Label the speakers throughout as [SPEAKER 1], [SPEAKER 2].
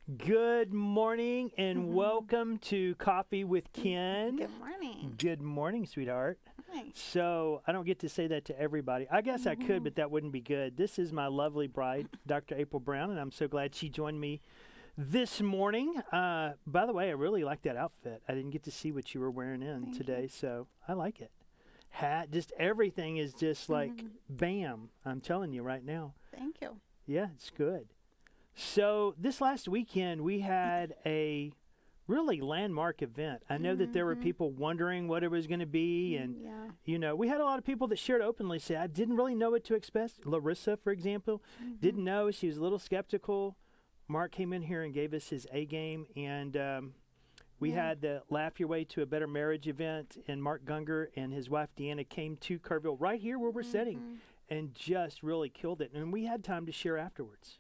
[SPEAKER 1] Good morning and welcome to Coffee with Ken.
[SPEAKER 2] Good morning.
[SPEAKER 1] Good morning, sweetheart.
[SPEAKER 2] Hi.
[SPEAKER 1] So, I don't get to say that to everybody. I guess I could, but that wouldn't be good. This is my lovely bride, Dr. April Brown, and I'm so glad she joined me this morning. By the way, I really like that outfit. I didn't get to see what you were wearing in
[SPEAKER 2] Thank
[SPEAKER 1] today,
[SPEAKER 2] you.
[SPEAKER 1] so I like it. Hat, just everything is just like bam. I'm telling you right now.
[SPEAKER 2] Thank you.
[SPEAKER 1] Yeah, it's good. So this last weekend, we had a really landmark event. I know that there were people wondering what it was going to be. And,
[SPEAKER 2] Yeah.
[SPEAKER 1] you know, we had a lot of people that shared openly, say, I didn't really know what to expect. Larissa, for example, didn't know. She was a little skeptical. Mark came in here and gave us his A game. And we had the Laugh Your Way to a Better Marriage event. And Mark Gunger and his wife, Deanna, came to Kerrville right here where we're sitting and just really killed it. And we had time to share afterwards.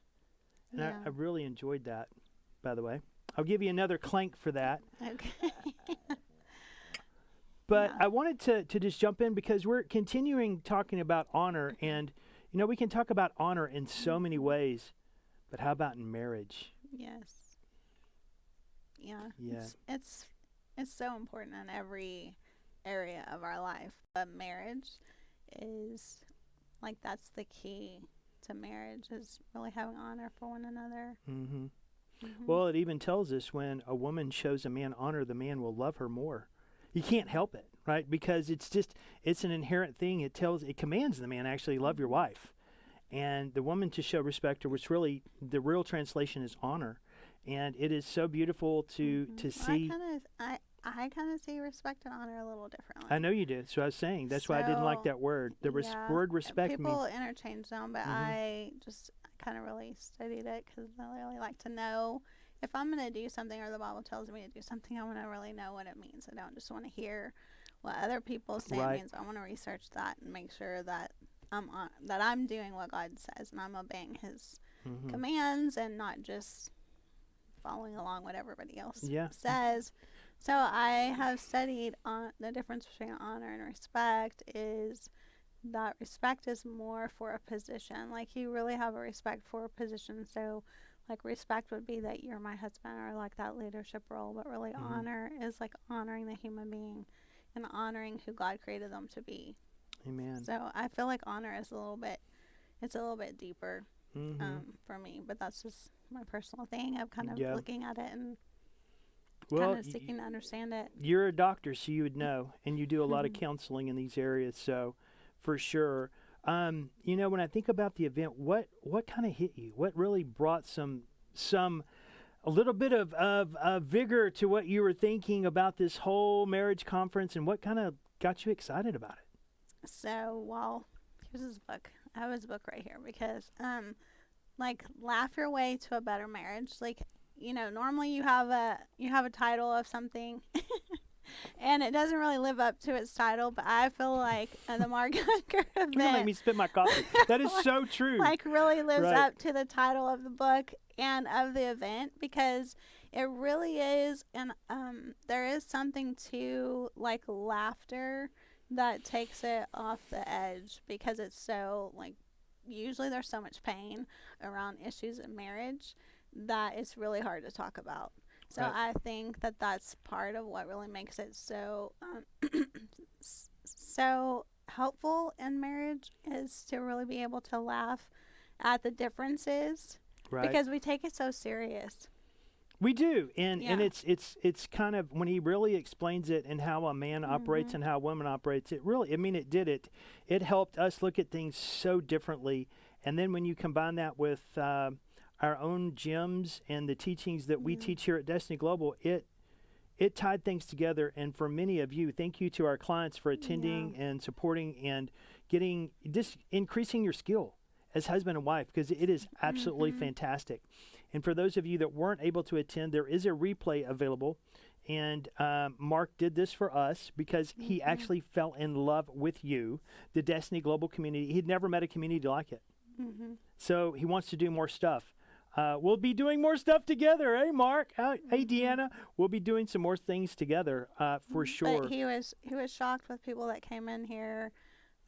[SPEAKER 1] And
[SPEAKER 2] Yeah.
[SPEAKER 1] I really enjoyed that, by the way. I'll give you another clank for that.
[SPEAKER 2] Okay.
[SPEAKER 1] But
[SPEAKER 2] Yeah.
[SPEAKER 1] I wanted to just jump in because we're continuing talking about honor. And, you know, we can talk about honor in so many ways. But how about in marriage?
[SPEAKER 2] Yes. Yeah.
[SPEAKER 1] Yeah.
[SPEAKER 2] It's so important in every area of our life. But marriage is like that's the key to marriage is really having honor for one another.
[SPEAKER 1] Mm-hmm. Well, it even tells us when a woman shows a man honor, the man will love her more. You can't help it, right? Because it's an inherent thing. It commands the man actually love your wife. And the woman to show respect her, which really, the real translation is honor. And it is so beautiful to see.
[SPEAKER 2] I kind of see respect and honor a little differently.
[SPEAKER 1] I know you do. So I was saying, that's why I didn't like that word. The word respect
[SPEAKER 2] People
[SPEAKER 1] means.
[SPEAKER 2] interchange them, but I kind of really studied it because I really like to know if I'm going to do something or the Bible tells me to do something, I want to really know what it means. I don't just want to hear what other people say it means. I want to research that and make sure that I'm doing what God says and I'm obeying His commands and not just following along what everybody else says. So I have studied on the difference between honor and respect is that respect is more for a position. Like you really have a respect for a position. So like respect would be that you're my husband or like that leadership role, but really honor is like honoring the human being and honoring who God created them to be.
[SPEAKER 1] Amen.
[SPEAKER 2] So I feel like honor is a little bit deeper for me, but that's just my personal thing of kind of looking at it and kind of seeking to understand it.
[SPEAKER 1] You're a doctor, so you would know, and you do a lot of counseling in these areas, so for sure. You know, when I think about the event, what kind of hit you? What really brought a little bit of vigor to what you were thinking about this whole marriage conference, and what kind of got you excited about it?
[SPEAKER 2] So, well, here's this book. I have his book right here because, like, Laugh Your Way to a Better Marriage. Like, you know, normally you have a title of something, and it doesn't really live up to its title. But I feel like the Mark Gunger event.
[SPEAKER 1] You're gonna make me spit my coffee. That is so true.
[SPEAKER 2] Like, really lives up to the title of the book and of the event because it really is, and there is something to like laughter that takes it off the edge because it's so like usually there's so much pain around issues in marriage that it's really hard to talk about. So I think that that's part of what really makes it so so helpful in marriage is to really be able to laugh at the differences because we take it so serious.
[SPEAKER 1] We do, and it's kind of when he really explains it and how a man operates and how a woman operates. It really, I mean, it helped us look at things so differently. And then when you combine that with our own gems and the teachings that we teach here at Destiny Global, it tied things together. And for many of you, thank you to our clients for attending and supporting and increasing your skill as husband and wife because it is absolutely fantastic. And for those of you that weren't able to attend, there is a replay available. And Mark did this for us because he actually fell in love with you, the Destiny Global community. He'd never met a community like it. So he wants to do more stuff. We'll be doing more stuff together. Hey, Mark. Hey, Deanna. We'll be doing some more things together for sure.
[SPEAKER 2] But he was shocked with people that came in here,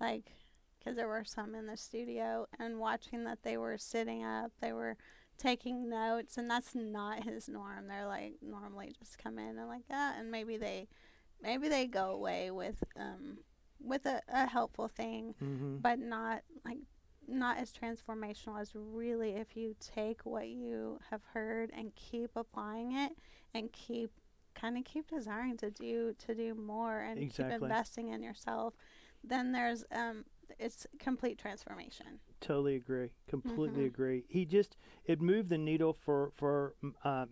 [SPEAKER 2] like, because there were some in the studio and watching that they were sitting up, they were taking notes, and that's not his norm. They're like normally just come in and like that, and maybe they go away with a helpful thing, but not as transformational as really if you take what you have heard and keep applying it and keep desiring to do more and keep investing in yourself. Then there's it's complete transformation.
[SPEAKER 1] Totally agree. Completely agree. It moved the needle for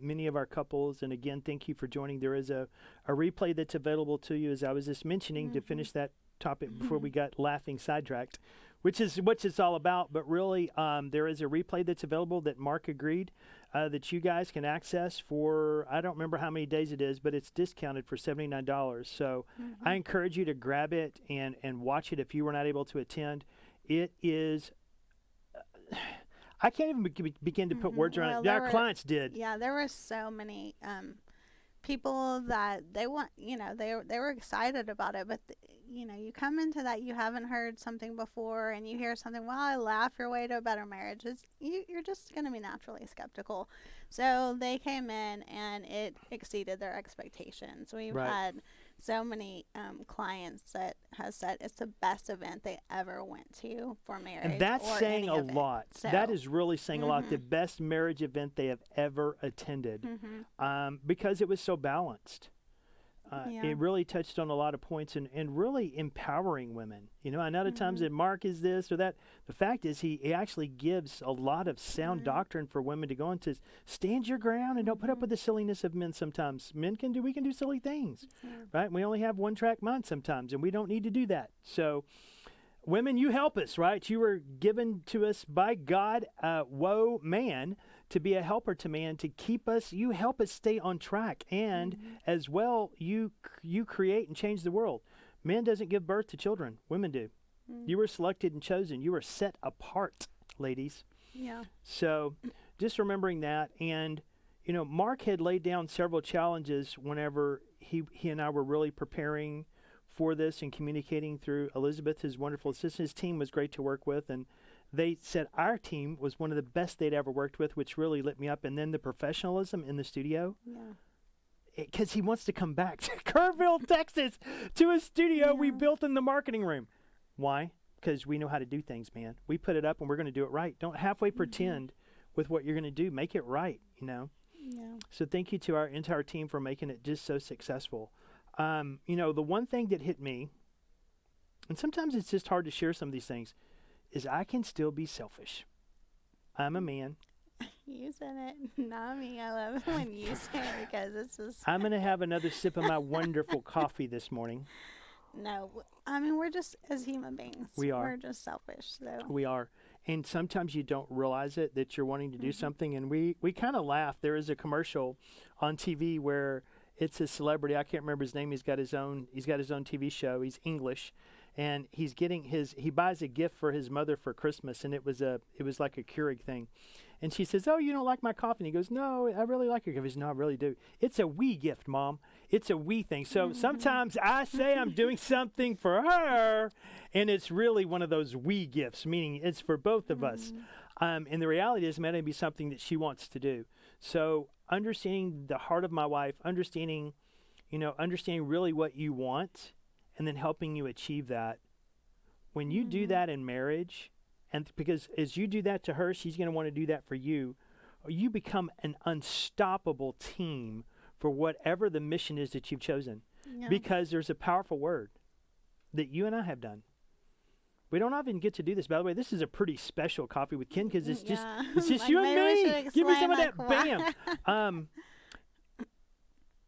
[SPEAKER 1] many of our couples. And again, thank you for joining. There is a replay that's available to you, as I was just mentioning, to finish that topic before we got laughing sidetracked, which is what it's all about. But really, there is a replay that's available that Mark agreed that you guys can access for, I don't remember how many days it is, but it's discounted for $79. So I encourage you to grab it and watch it if you were not able to attend. It is, I can't even begin to put words around it. Our clients did.
[SPEAKER 2] Yeah, there were so many people that they were excited about it, but you come into that, you haven't heard something before, and you hear something, well, I laugh your way to a better marriage. You're just going to be naturally skeptical. So they came in, and it exceeded their expectations. We've had so many clients that has said it's the best event they ever went to for marriage.
[SPEAKER 1] And that's saying a lot.
[SPEAKER 2] So,
[SPEAKER 1] that is really saying a lot. The best marriage event they have ever attended, because it was so balanced. It really touched on a lot of points and really empowering women. I know the times that Mark is this or that. The fact is he actually gives a lot of sound doctrine for women to go into. Stand your ground and don't put up with the silliness of men sometimes. We can do silly things, right? We only have one-track mind sometimes, and we don't need to do that. So women, you help us, right? You were given to us by God, woe man, to be a helper to man, to keep us. You help us stay on track, and as well, you create and change the world. Men doesn't give birth to children; women do. You were selected and chosen. You were set apart, ladies.
[SPEAKER 2] Yeah.
[SPEAKER 1] So, just remembering that, and Mark had laid down several challenges whenever he and I were really preparing for this and communicating through Elizabeth, his wonderful assistant. His team was great to work with, and they said our team was one of the best they'd ever worked with, which really lit me up. And then the professionalism in the studio. Because he wants to come back to Kerrville, Texas, to a studio we built in the marketing room. Why? Because we know how to do things, man. We put it up and we're going to do it right. Don't halfway pretend with what you're going to do. Make it right, Yeah. So thank you to our entire team for making it just so successful. The one thing that hit me, and sometimes it's just hard to share some of these things, is I can still be selfish. I'm a man.
[SPEAKER 2] You said it, not me. I love it when you say it because it's just...
[SPEAKER 1] I'm going to have another sip of my wonderful coffee this morning.
[SPEAKER 2] No, I mean, we're just, as human beings,
[SPEAKER 1] we are.
[SPEAKER 2] We're just selfish. So.
[SPEAKER 1] We are. And sometimes you don't realize it, that you're wanting to do something. And we kind of laugh. There is a commercial on TV where it's a celebrity. I can't remember his name. He's got his own TV show. He's English. And he buys a gift for his mother for Christmas, and it was like a Keurig thing. And she says, "Oh, you don't like my coffee?" And he goes, "No, I really like your coffee." He says, "No, I really do. It's a we gift, Mom. It's a we thing." So sometimes I say I'm doing something for her, and it's really one of those we gifts, meaning it's for both of us. And the reality is, it may be something that she wants to do. So understanding the heart of my wife, understanding really what you want, and then helping you achieve that. When you do that in marriage, and because as you do that to her, she's going to want to do that for you, you become an unstoppable team for whatever the mission is that you've chosen. Yeah. Because there's a powerful word that you and I have done. We don't often get to do this. By the way, this is a pretty special coffee with Ken because it's just like you and me. Give me some of that. Bam.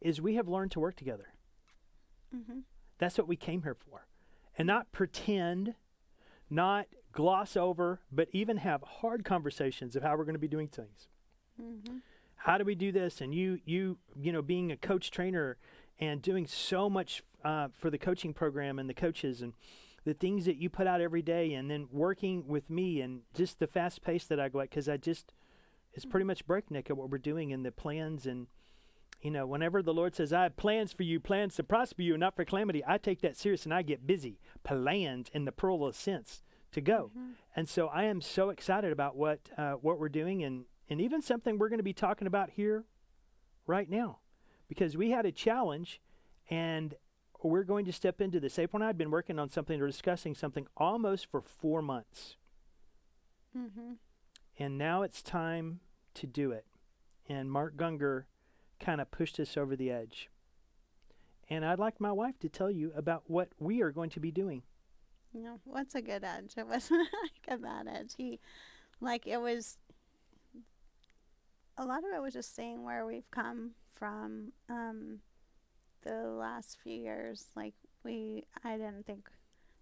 [SPEAKER 1] Is we have learned to work together. That's what we came here for. And not pretend, not gloss over, but even have hard conversations of how we're going to be doing things. How do we do this? And you being a coach trainer and doing so much for the coaching program and the coaches and the things that you put out every day, and then working with me and just the fast pace that I go at, because it's pretty much breakneck at what we're doing and the plans. And whenever the Lord says, "I have plans for you, plans to prosper you and not for calamity," I take that serious and I get busy. Plans in the plural sense to go. And so I am so excited about what we're doing, and and even something we're going to be talking about here right now, because we had a challenge, and we're going to step into this. April and I had been working on something or discussing something almost for 4 months.
[SPEAKER 2] Mm-hmm.
[SPEAKER 1] And now it's time to do it. And Mark Gungor kind of pushed us over the edge. And I'd like my wife to tell you about what we are going to be doing.
[SPEAKER 2] What's a good edge? It wasn't like a bad edge. It was, a lot of it was just seeing where we've come from the last few years. I didn't think,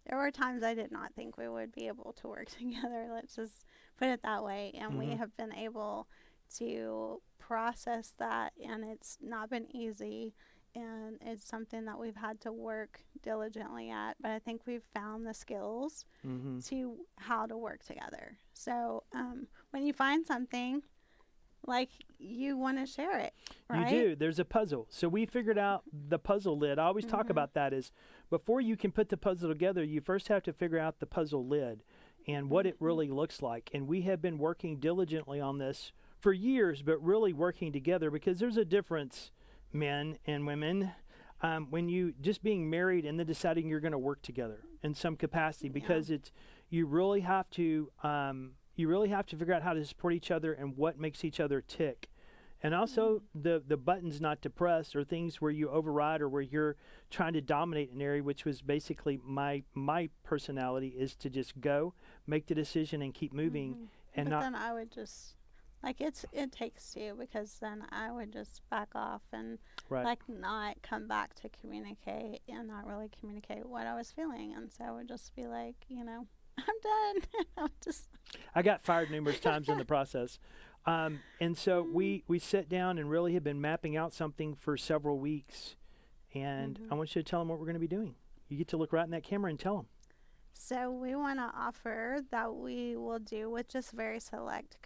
[SPEAKER 2] there were times I did not think we would be able to work together. Let's just put it that way. And we have been able to process that, and it's not been easy. And it's something that we've had to work diligently at. But I think we've found the skills to how to work together. So when you find something, you want to share it, right?
[SPEAKER 1] You do. There's a puzzle. So we figured out the puzzle lid. I always talk about that is before you can put the puzzle together, you first have to figure out the puzzle lid and what it really looks like. And we have been working diligently on this for years, but really working together, because there's a difference, men and women, when you just being married and then deciding you're going to work together in some capacity, because you really have to figure out how to support each other and what makes each other tick. And also the buttons not to press, or things where you override or where you're trying to dominate an area, which was basically my personality, is to just go, make the decision and keep moving. And
[SPEAKER 2] then I would just, it takes two, because then I would just back off and not come back to communicate and not really communicate what I was feeling. And so I would just be like, I'm done.
[SPEAKER 1] I got fired numerous times in the process. And so we sat down and really have been mapping out something for several weeks. And I want you to tell them what we're going to be doing. You get to look right in that camera and tell them.
[SPEAKER 2] So we want to offer that we will do with just very select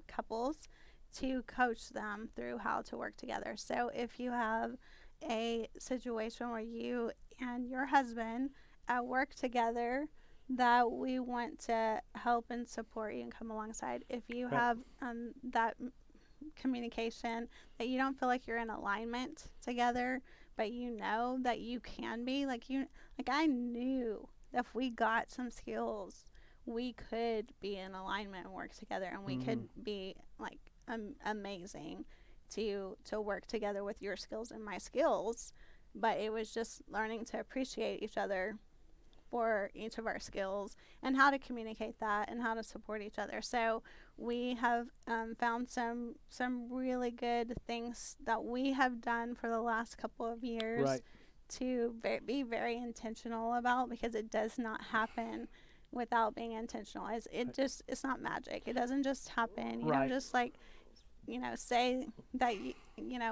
[SPEAKER 2] couples to coach them through how to work together. So if you have a situation where you and your husband work together, that we want to help and support you and come alongside. If you have that communication, that you don't feel like you're in alignment together, but you know that you can be, I knew that if we got some skills, we could be in alignment and work together, and we could be amazing to work together with your skills and my skills. But it was just learning to appreciate each other for each of our skills and how to communicate that and how to support each other. So we have found some really good things that we have done for the last couple of years to be very intentional about, because it does not happen without being intentional. It's not magic. It doesn't just happen. You know, just say that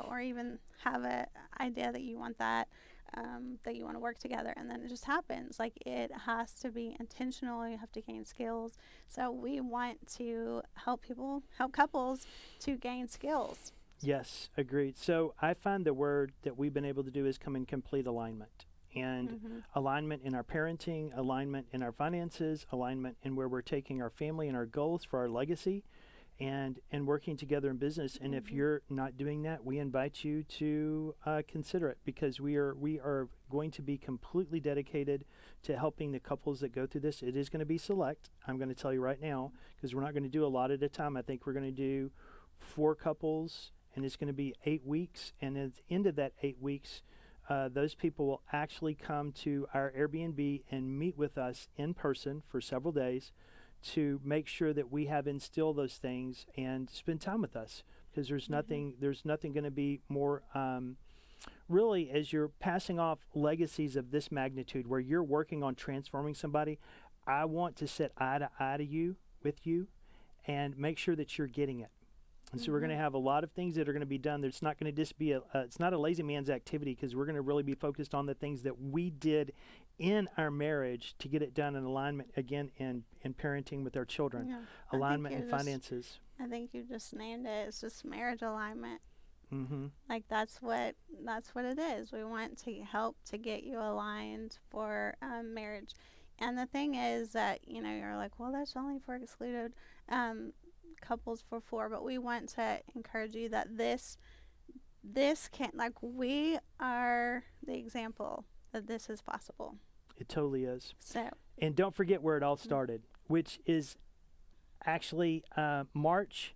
[SPEAKER 2] or even have an idea that you want that you want to work together, and then it just happens. It has to be intentional. You have to gain skills. So we want to help couples to gain skills.
[SPEAKER 1] Yes, agreed. So I find the word that we've been able to do is come in complete alignment. And alignment in our parenting, alignment in our finances, alignment in where we're taking our family and our goals for our legacy, and working together in business. And if you're not doing that, we invite you to consider it, because we are going to be completely dedicated to helping the couples that go through this. It is going to be select. I'm going to tell you right now, because we're not going to do a lot at a time. I think we're going to do 4 couples, and it's going to be 8 weeks. And at the end of that 8 weeks, those people will actually come to our Airbnb and meet with us in person for several days to make sure that we have instilled those things and spend time with us, because there's nothing going to be more really, as you're passing off legacies of this magnitude where you're working on transforming somebody. I want to sit eye to eye with you and make sure that you're getting it. And so we're going to have a lot of things that are going to be done. There's not going to just be it's not a lazy man's activity, because we're going to really be focused on the things that we did in our marriage to get it done in alignment, again, in parenting with our children, alignment in finances.
[SPEAKER 2] I think you just named it. It's just marriage alignment. That's what it is. We want to help to get you aligned for marriage. And the thing is that, you're like, well, that's only for excluded couples before, but we want to encourage you that this can't, like, we are the example that this is possible.
[SPEAKER 1] It totally is.
[SPEAKER 2] So,
[SPEAKER 1] And don't forget where it all started, which is actually March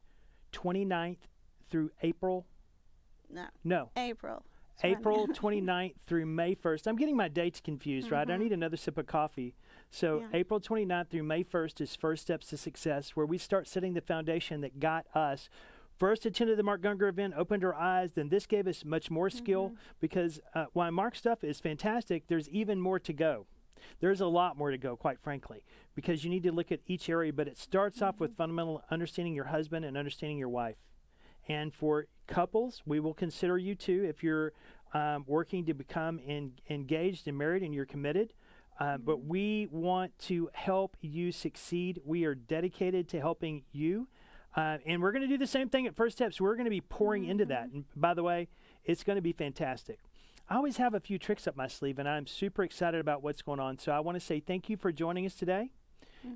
[SPEAKER 1] 29th through April. No.
[SPEAKER 2] April.
[SPEAKER 1] April 29th through May 1st. I'm getting my dates confused, right? I need another sip of coffee. So April 29th through May 1st is First Steps to Success, where we start setting the foundation that got us. First attended the Mark Gungor event, opened our eyes, then this gave us much more skill because while Mark's stuff is fantastic, there's even more to go. There's a lot more to go, quite frankly, because you need to look at each area, but it starts off with fundamental understanding your husband and understanding your wife. And for couples, we will consider you too if you're working to become engaged and married and you're committed. But we want to help you succeed. We are dedicated to helping you. And we're going to do the same thing at First Steps. We're going to be pouring into that. And by the way, it's going to be fantastic. I always have a few tricks up my sleeve, and I'm super excited about what's going on. So I want to say thank you for joining us today.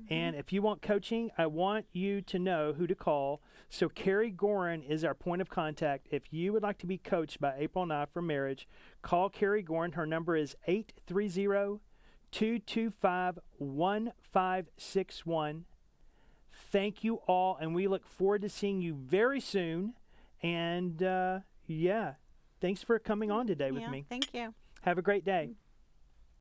[SPEAKER 1] And if you want coaching, I want you to know who to call. So Carrie Gorin is our point of contact. If you would like to be coached by April and I for marriage, call Carrie Gorin. Her number is 830-225-1561. Thank you all, and we look forward to seeing you very soon. And, thanks for coming on today with me.
[SPEAKER 2] Thank you.
[SPEAKER 1] Have a great day.